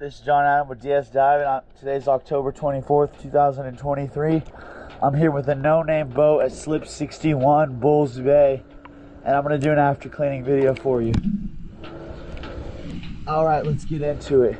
This is John Adam with DS Diving. Today's October 24th, 2023. I'm here with a no-name boat at Slip 61, Bulls Bay, and I'm going to do an after cleaning video for you. Alright, let's get into it.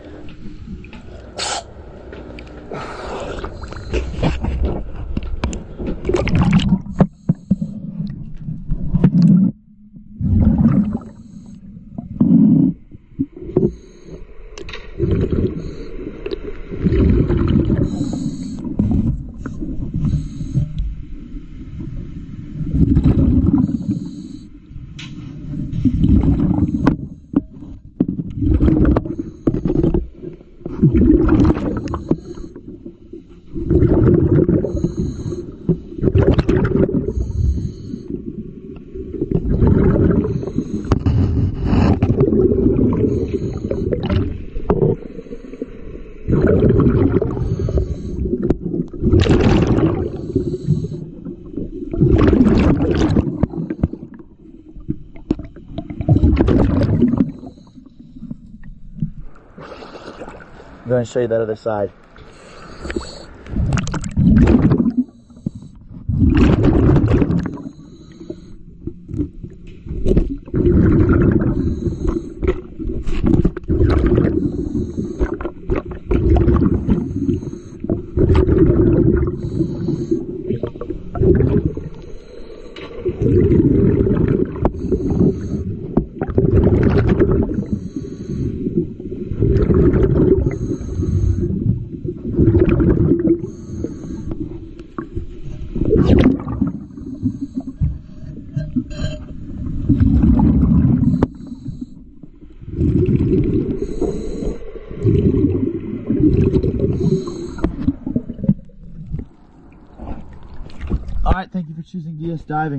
I'm going to show you that other side. Alright, thank you for choosing DS Diving.